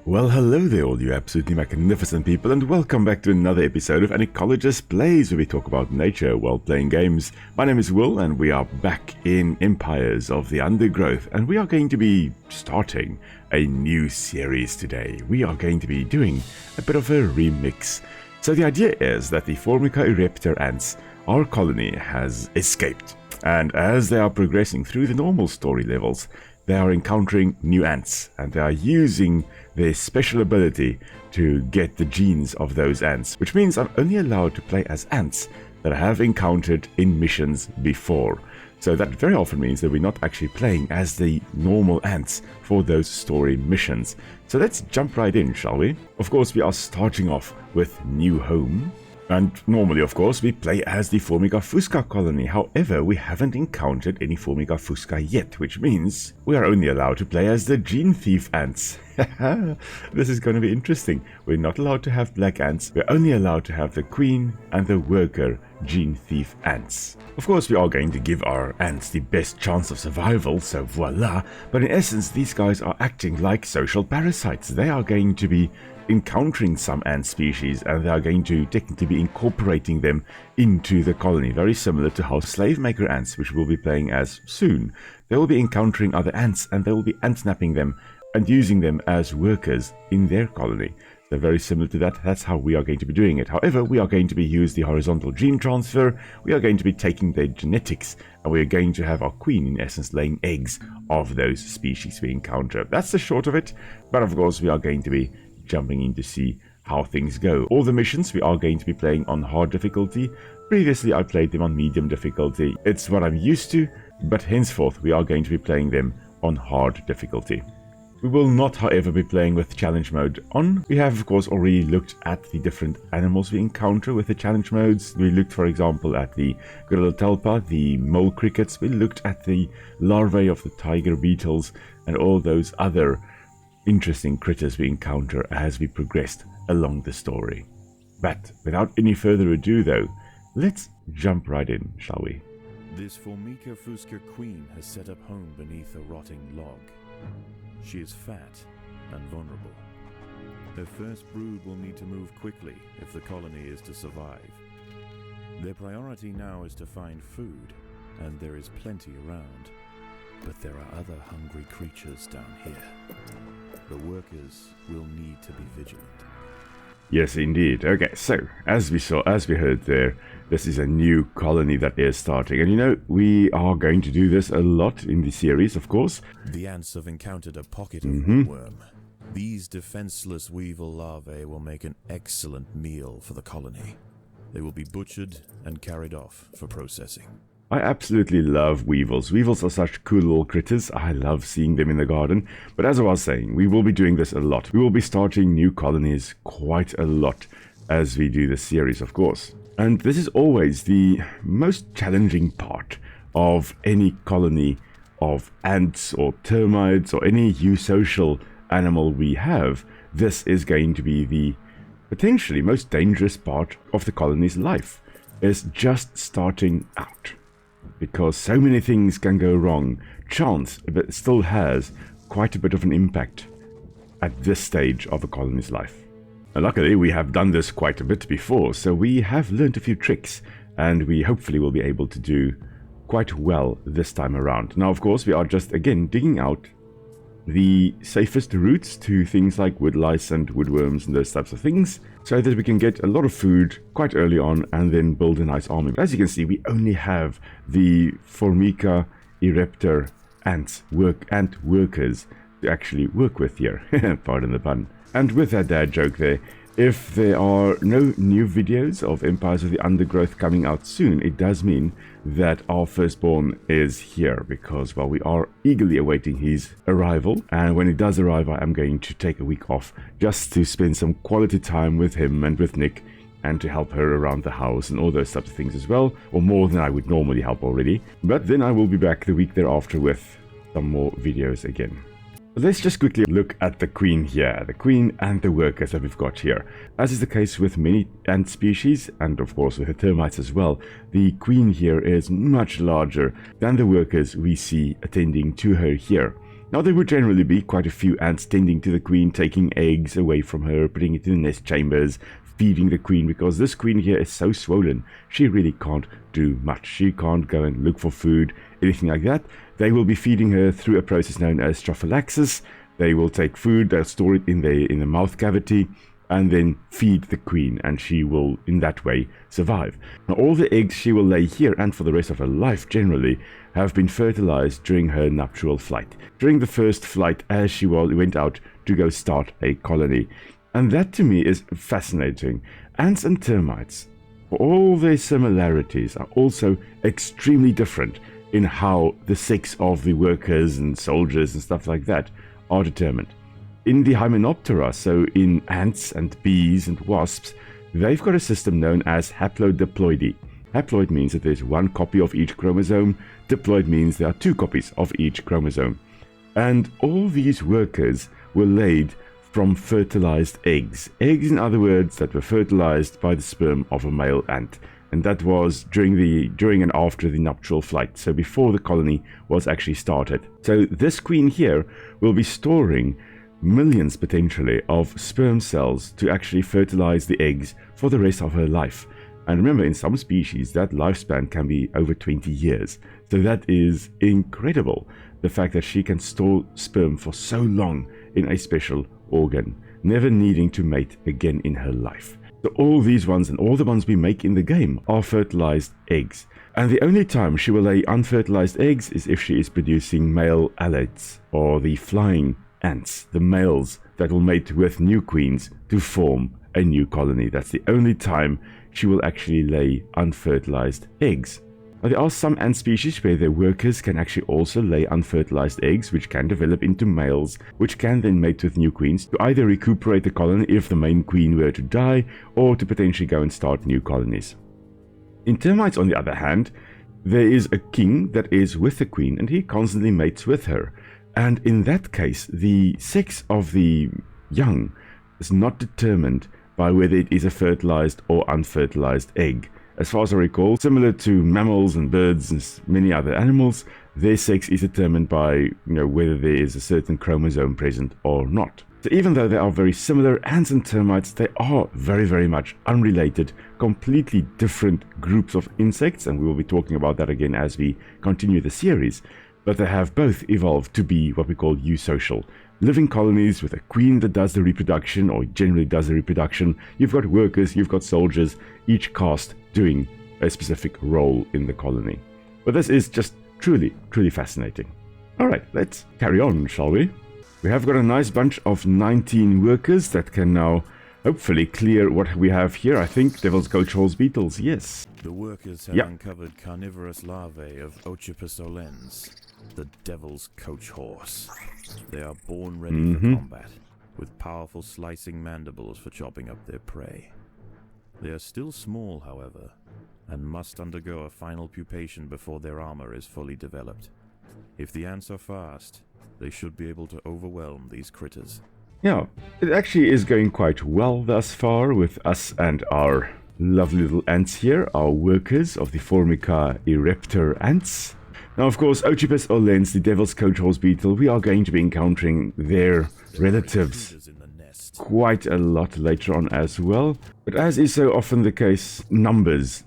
Well, hello there all you absolutely magnificent people, and welcome back to another episode of An Ecologist Plays, where we talk about nature while playing games. My name is Will, and we are back in Empires of the Undergrowth, and we are going to be starting a new series today. We are going to be doing a bit of a remix. So the idea is that the Formica Ereptor ants, our colony, has escaped, and as they are progressing through the normal story levels, they are encountering new ants, and they are using their special ability to get the genes of those ants, which means I'm only allowed to play as ants that I have encountered in missions before. So that very often means that we're not actually playing as the normal ants for those story missions. So let's jump right in, shall we? Of course, we are starting off with New Home. And normally, of course, we play as the Formica fusca colony. However, we haven't encountered any Formica fusca yet, which means we are only allowed to play as the gene thief ants. This is going to be interesting. We're not allowed to have black ants. We're only allowed to have the queen and the worker gene thief ants. Of course, we are going to give our ants the best chance of survival, so voila. But in essence, these guys are acting like social parasites. They are going to be encountering some ant species, and they are going to technically be incorporating them into the colony, very similar to how slave maker ants, which we'll be playing as soon, they will be encountering other ants and they will be ant snapping them and using them as workers in their colony. So very similar to that. That's how we are going to be doing it. However, we are going to be using the horizontal gene transfer. We are going to be taking their genetics, and we are going to have our queen, in essence, laying eggs of those species we encounter. That's the short of it. But of course, we are going to be jumping in to see how things go. All the missions we are going to be playing on hard difficulty. Previously I played them on medium difficulty. It's what I'm used to, but henceforth we are going to be playing them on hard difficulty. We will not, however, be playing with challenge mode on. We have, of course, already looked at the different animals we encounter with the challenge modes. We looked, for example, at the gorilla telpa, the mole crickets. We looked at the larvae of the tiger beetles and all those other interesting critters we encounter as we progressed along the story. But without any further ado though, let's jump right in, shall we? This Formica fusca queen has set up home beneath a rotting log. She is fat and vulnerable. Their first brood will need to move quickly if the colony is to survive. Their priority now is to find food, and there is plenty around. But there are other hungry creatures down here. The workers will need to be vigilant. Yes, indeed. Okay, so as we heard there, this is a new colony that is starting. And you know, we are going to do this a lot in the series, of course. The ants have encountered a pocket of worm. These defenseless weevil larvae will make an excellent meal for the colony. They will be butchered and carried off for processing. I absolutely love weevils. Weevils are such cool little critters. I love seeing them in the garden. But as I was saying, we will be doing this a lot. We will be starting new colonies quite a lot as we do this series, of course. And this is always the most challenging part of any colony of ants or termites or any eusocial animal we have. This is going to be the potentially most dangerous part of the colony's life, is just starting out. Because so many things can go wrong. Chance still has quite a bit of an impact at this stage of a colony's life. And luckily, we have done this quite a bit before, so we have learned a few tricks, and we hopefully will be able to do quite well this time around. Now, of course, we are just, again, digging out the safest routes to things like woodlice and woodworms and those types of things, so that we can get a lot of food quite early on and then build a nice army. But as you can see, we only have the Formica Ereptor ant workers to actually work with here. Pardon the pun. And with that dad joke there, if there are no new videos of Empires of the Undergrowth coming out soon, it does mean that our firstborn is here, because, well, we are eagerly awaiting his arrival. And when he does arrive, I am going to take a week off just to spend some quality time with him and with Nick, and to help her around the house and all those types of things as well, or more than I would normally help already. But then I will be back the week thereafter with some more videos again. Let's just quickly look at the queen here, the queen and the workers that we've got here. As is the case with many ant species, and of course with the termites as well, the queen here is much larger than the workers we see attending to her here. Now there would generally be quite a few ants tending to the queen, taking eggs away from her, putting it in the nest chambers, feeding the queen, because this queen here is so swollen, she really can't do much. She can't go and look for food, anything like that. They will be feeding her through a process known as trophallaxis. They will take food, they'll store it in the mouth cavity, and then feed the queen, and she will in that way survive. Now all the eggs she will lay here, and for the rest of her life generally, have been fertilized during her nuptial flight, during the first flight as she went out to go start a colony. And that to me is fascinating. Ants and termites, for all their similarities, are also extremely different in how the sex of the workers and soldiers and stuff like that are determined. In the Hymenoptera, so in ants and bees and wasps, they've got a system known as haplodiploidy. Haploid means that there's one copy of each chromosome. Diploid means there are two copies of each chromosome. And all these workers were laid from fertilized eggs. Eggs, in other words, that were fertilized by the sperm of a male ant. And that was during and after the nuptial flight, so before the colony was actually started. So this queen here will be storing millions potentially of sperm cells to actually fertilize the eggs for the rest of her life. And remember, in some species that lifespan can be over 20 years. So that is incredible, the fact that she can store sperm for so long in a special organ, never needing to mate again in her life. So all these ones and all the ones we make in the game are fertilized eggs. And the only time she will lay unfertilized eggs is if she is producing male alates, or the flying ants, the males that will mate with new queens to form a new colony. That's the only time she will actually lay unfertilized eggs. Now, there are some ant species where their workers can actually also lay unfertilized eggs, which can develop into males, which can then mate with new queens to either recuperate the colony if the main queen were to die, or to potentially go and start new colonies. In termites, on the other hand, there is a king that is with the queen, and he constantly mates with her. And in that case, the sex of the young is not determined by whether it is a fertilized or unfertilized egg. As far as I recall, similar to mammals and birds and many other animals, their sex is determined by, whether there is a certain chromosome present or not. So even though they are very similar, ants and termites, they are very, very much unrelated, completely different groups of insects, and we will be talking about that again as we continue the series. But they have both evolved to be what we call eusocial. Living colonies with a queen that does the reproduction, or generally does the reproduction. You've got workers, you've got soldiers, each caste doing a specific role in the colony. But this is just truly, truly fascinating. Alright, let's carry on, shall we? We have got a nice bunch of 19 workers that can now hopefully clear what we have here. I think Devil's Coach Horse beetles, yes. The workers have uncovered carnivorous larvae of Ocypus olens, the Devil's Coach Horse. They are born ready for combat, with powerful slicing mandibles for chopping up their prey. They are still small, however, and must undergo a final pupation before their armor is fully developed. If the ants are fast, they should be able to overwhelm these critters. Yeah, it actually is going quite well thus far with us and our lovely little ants here, our workers of the Formica Ereptor ants. Now, of course, Ocypus olens, the Devil's Coach Horse beetle, we are going to be encountering their relatives quite a lot later on as well. But as is so often the case, numbers,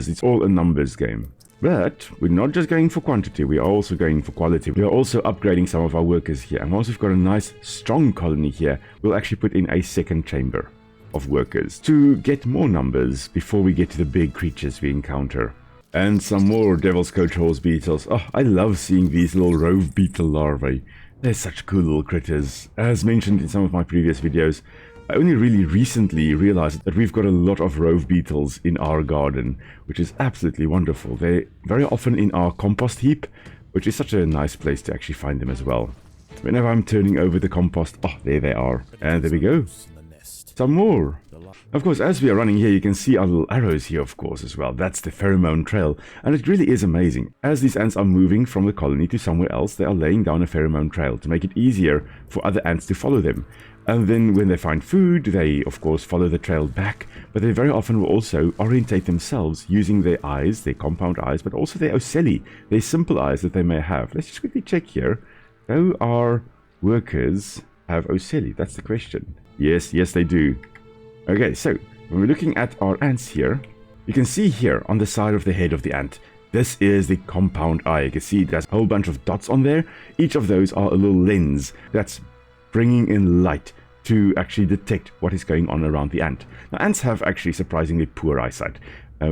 it's all a numbers game. But we're not just going for quantity, we are also going for quality. We are also upgrading some of our workers here. And once we've got a nice, strong colony here, we'll actually put in a second chamber of workers to get more numbers before we get to the big creatures we encounter. And some more Devil's Coach Horse beetles. Oh, I love seeing these little rove beetle larvae. They're such cool little critters. As mentioned in some of my previous videos, I only really recently realized that we've got a lot of rove beetles in our garden, which is absolutely wonderful. They're very often in our compost heap, which is such a nice place to actually find them as well. Whenever I'm turning over the compost, oh, there they are. And there we go. Some more. Of course, as we are running here, you can see our little arrows here, of course, as well. That's the pheromone trail, and it really is amazing. As these ants are moving from the colony to somewhere else, they are laying down a pheromone trail to make it easier for other ants to follow them. And then when they find food, they, of course, follow the trail back, but they very often will also orientate themselves using their eyes, their compound eyes, but also their ocelli, their simple eyes that they may have. Let's just quickly check here. Do our workers have ocelli? That's the question. Yes, they do. Okay, so when we're looking at our ants here, you can see here on the side of the head of the ant, this is the compound eye. You can see it has a whole bunch of dots on there. Each of those are a little lens that's bringing in light to actually detect what is going on around the ant. Now, ants have actually surprisingly poor eyesight.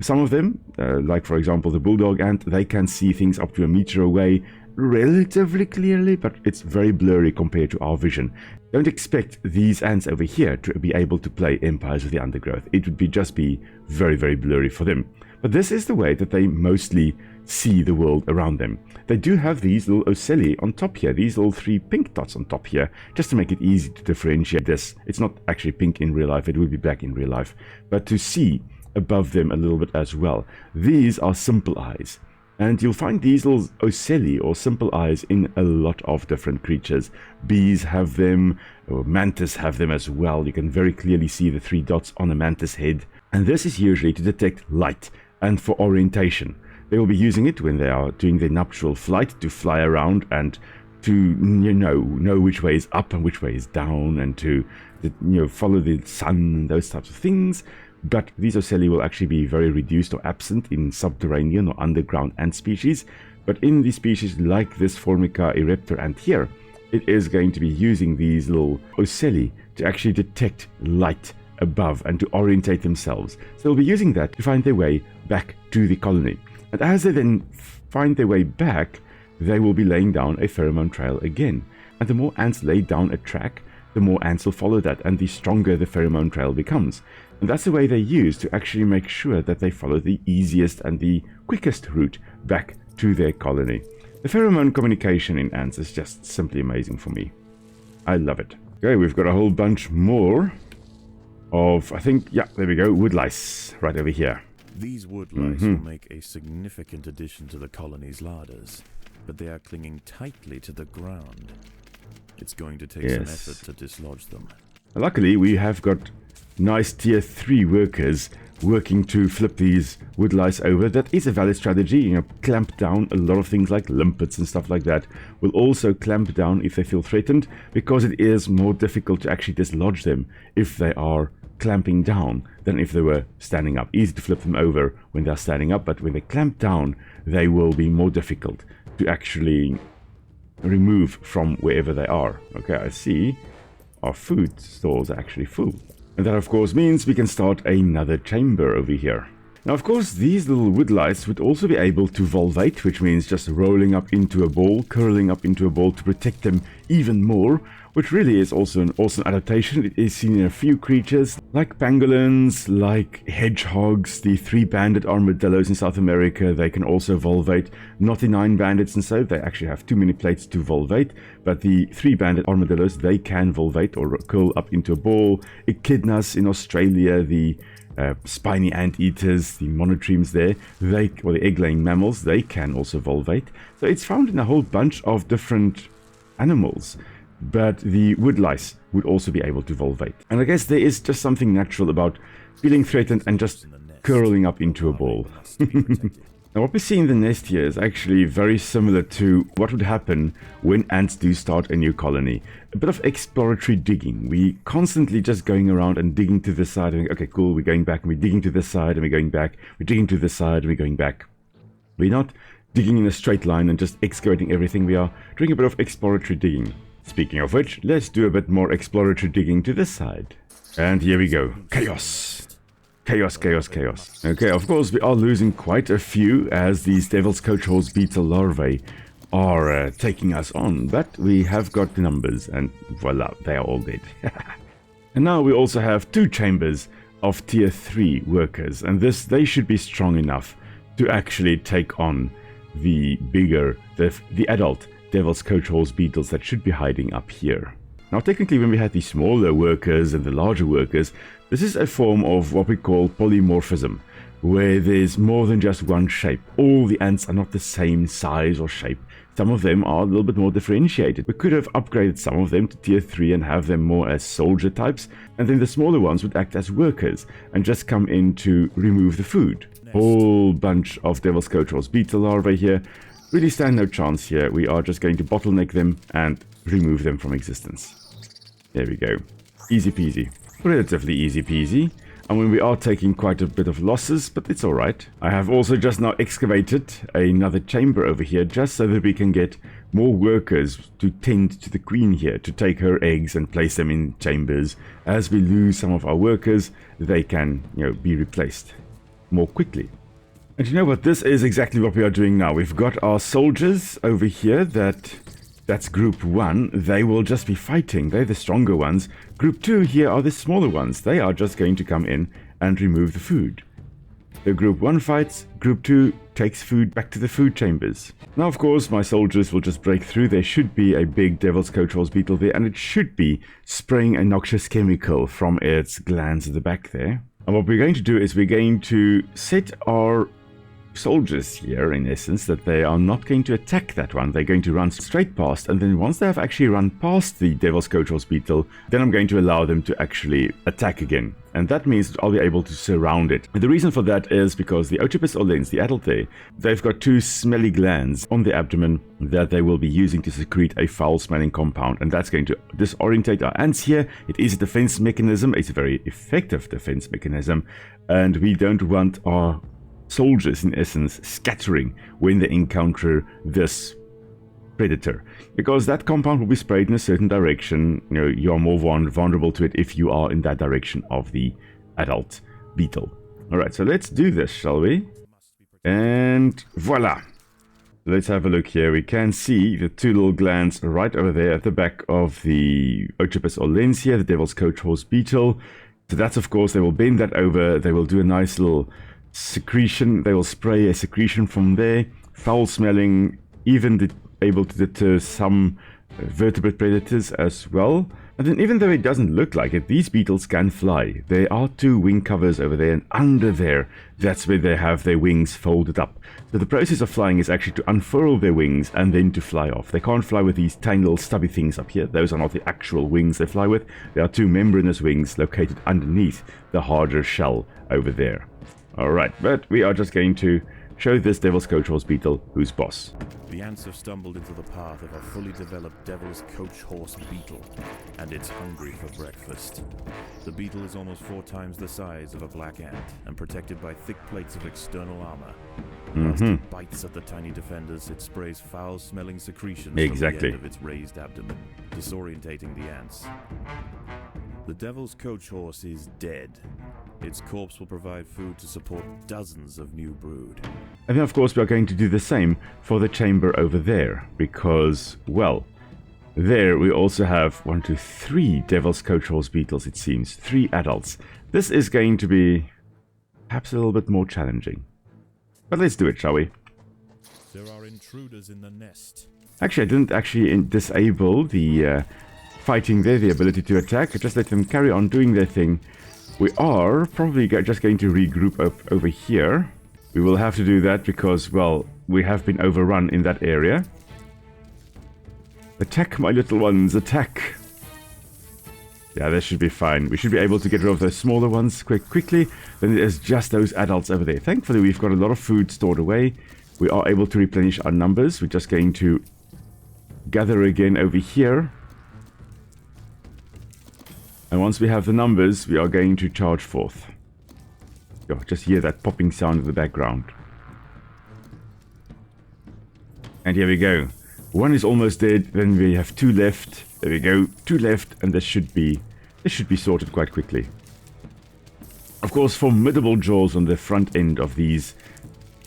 Some of them, like for example the bulldog ant, they can see things up to a meter away relatively clearly, but it's very blurry compared to our vision. Don't expect these ants over here to be able to play Empires of the Undergrowth. It would just be very, very blurry for them. But this is the way that they mostly see the world around them. They do have these little ocelli on top here, these little 3 pink dots on top here, just to make it easy to differentiate this. It's not actually pink in real life, it would be black in real life, but to see above them a little bit as well. These are simple eyes. And you'll find these little ocelli or simple eyes in a lot of different creatures. Bees have them, or mantis have them as well. You can very clearly see the 3 dots on a mantis head. And this is usually to detect light and for orientation. They will be using it when they are doing their nuptial flight to fly around and to know which way is up and which way is down, and to follow the sun and those types of things. But these ocelli will actually be very reduced or absent in subterranean or underground ant species. But in the species like this Formica Ereptor ant here, it is going to be using these little ocelli to actually detect light above and to orientate themselves. So they'll be using that to find their way back to the colony. And as they then find their way back, they will be laying down a pheromone trail again. And the more ants lay down a track, the more ants will follow that, and the stronger the pheromone trail becomes. And that's the way they use to actually make sure that they follow the easiest and the quickest route back to their colony. The pheromone communication in ants is just simply amazing for me. I love it. Okay, we've got a whole bunch more of, I think, yeah, there we go, woodlice right over here. These woodlice will make a significant addition to the colony's larders, but they are clinging tightly to the ground. It's going to take some effort to dislodge them. Luckily, we have got nice tier 3 workers working to flip these woodlice over. That is a valid strategy, clamp down a lot of things like limpets and stuff like that. Will also clamp down if they feel threatened, because it is more difficult to actually dislodge them if they are clamping down than if they were standing up. Easy to flip them over when they're standing up, but when they clamp down, they will be more difficult to actually remove from wherever they are. Okay, I see our food stores are actually full. And that of course means we can start another chamber over here. Now of course these little woodlice would also be able to volvate, which means just rolling up into a ball, curling up into a ball to protect them even more, which really is also an awesome adaptation. It is seen in a few creatures like pangolins, like hedgehogs, the 3-banded armadillos in South America. They can also volvate. Not the 9-bandeds and so, they actually have too many plates to volvate, but the 3-banded armadillos, they can volvate or curl up into a ball. Echidnas in Australia, the spiny anteaters, the monotremes there, or the egg-laying mammals, they can also volvate. So it's found in a whole bunch of different animals. But the woodlice would also be able to volvate. And I guess there is just something natural about feeling threatened and just curling up into a ball. Now what we see in the nest here is actually very similar to what would happen when ants do start a new colony. A bit of exploratory digging. We constantly just going around and digging to this side and okay, cool, we're going back, and we're digging to this side and we're going back, we're digging to this side and we're going back. We're not digging in a straight line and just excavating everything. We are doing a bit of exploratory digging. Speaking of which, let's do a bit more exploratory digging to this side. And here we go. Chaos. Chaos, chaos, chaos. Okay, of course we are losing quite a few as these Devil's Coach Horse beetle larvae are taking us on. But we have got the numbers and voila, they are all dead. And now we also have 2 chambers of tier 3 workers. And they should be strong enough to actually take on the bigger, the adult Devil's Coach Horse beetles that should be hiding up here. Now technically when we had the smaller workers and the larger workers, this is a form of what we call polymorphism, where there's more than just one shape. All the ants are not the same size or shape. Some of them are a little bit more differentiated. We could have upgraded some of them to tier 3 and have them more as soldier types, and then the smaller ones would act as workers and just come in to remove the food. Whole bunch of Devil's Coach Horse beetle larvae here. really stand no chance here. We are just going to bottleneck them and remove them from existence. There we go. Easy peasy. Relatively easy peasy. I mean, we are taking quite a bit of losses, but it's alright. I have also just now excavated another chamber over here, just so that we can get more workers to tend to the queen here, to take her eggs and place them in chambers. As we lose some of our workers, they can, be replaced more quickly. And you know what? This is exactly what we are doing now. We've got our soldiers over here that's group 1. They will just be fighting. They're the stronger ones. Group 2 here are the smaller ones. They are just going to come in and remove the food. So group 1 fights, group 2 takes food back to the food chambers. Now, of course, my soldiers will just break through. There should be a big Devil's Coach Horse beetle there, and it should be spraying a noxious chemical from its glands at the back there. And what we're going to do is we're going to set our soldiers here, in essence, that they are not going to attack that one. They're going to run straight past, and then once they have actually run past the Devil's Coach Horse beetle, then I'm going to allow them to actually attack again. And that means that I'll be able to surround it. And the reason for that is because the Otripus olens, the adult there, they've got 2 smelly glands on the abdomen that they will be using to secrete a foul-smelling compound, and that's going to disorientate our ants here. It is a defense mechanism. It's a very effective defense mechanism, and we don't want our soldiers, in essence, scattering when they encounter this predator, because that compound will be sprayed in a certain direction. You are more vulnerable to it if you are in that direction of the adult beetle. Alright, so let's do this, shall we? And voila! Let's have a look here. We can see the 2 little glands right over there at the back of the Otripus olens here, the Devil's Coach Horse beetle. So that's, of course, they will bend that over. They will do a nice little secretion. They will spray a secretion from there, foul smelling, even able to deter some vertebrate predators as well. And then, even though it doesn't look like it, these beetles can fly. There are 2 wing covers over there, and under there, that's where they have their wings folded up. So the process of flying is actually to unfurl their wings and then to fly off. They can't fly with these tiny little stubby things up here. Those are not the actual wings they fly with. There are 2 membranous wings located underneath the harder shell over there. Alright, but we are just going to show this Devil's Coach Horse beetle who's boss. The ants have stumbled into the path of a fully developed Devil's Coach Horse beetle, and it's hungry for breakfast. The beetle is almost 4 times the size of a black ant, and protected by thick plates of external armor. Whilst it bites at the tiny defenders, it sprays foul-smelling secretions from the end of its raised abdomen, disorientating the ants. The Devil's Coach Horse is dead. Its corpse will provide food to support dozens of new brood. And then, of course, we are going to do the same for the chamber over there, because, well, there we also have 1, 2, 3 Devil's Coach Horse beetles, it seems. 3 adults. This is going to be perhaps a little bit more challenging. But let's do it, shall we? There are intruders in the nest. Actually, I didn't actually disable the fighting there, the ability to attack. I just let them carry on doing their thing. We are probably just going to regroup up over here. We will have to do that because, well, we have been overrun in that area. Attack, my little ones, attack! Yeah, this should be fine. We should be able to get rid of those smaller ones quickly. Then there's just those adults over there. Thankfully, we've got a lot of food stored away. We are able to replenish our numbers. We're just going to gather again over here. And once we have the numbers, we are going to charge forth. Oh, just hear that popping sound in the background. And here we go. 1 is almost dead, then we have 2 left. There we go, 2 left, and this should be sorted quite quickly. Of course, formidable jaws on the front end of these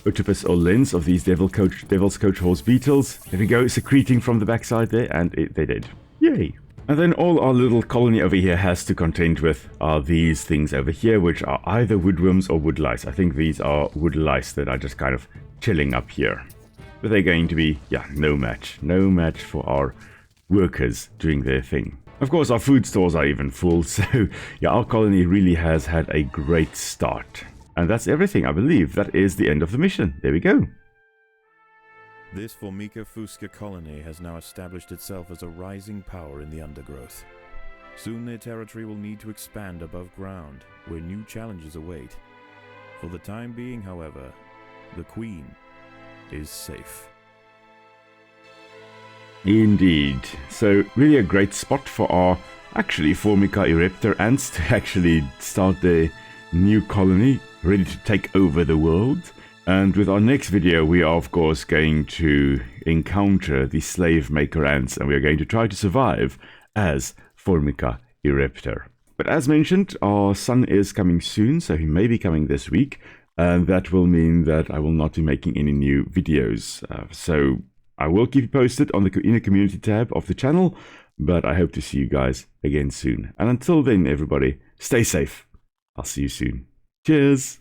Otripus olens, of these Devil's Coach Horse beetles. There we go, secreting from the backside there, and they did. Yay! And then all our little colony over here has to contend with are these things over here, which are either woodworms or woodlice. I think these are woodlice that are just kind of chilling up here. But they're going to be, yeah, no match. No match for our workers doing their thing. Of course, our food stores are even full, so yeah, our colony really has had a great start. And that's everything, I believe. That is the end of the mission. There we go. This Formica fusca colony has now established itself as a rising power in the undergrowth. Soon their territory will need to expand above ground, where new challenges await. For the time being, however, the Queen is safe. Indeed. So really a great spot for our actually Formica Ereptor ants to actually start their new colony, ready to take over the world. And with our next video, we are of course going to encounter the slave maker ants, and we are going to try to survive as Formica Ereptor. But as mentioned, our son is coming soon, so he may be coming this week, and that will mean that I will not be making any new videos. So I will keep you posted on the inner community tab of the channel, but I hope to see you guys again soon. And until then, everybody, stay safe. I'll see you soon. Cheers!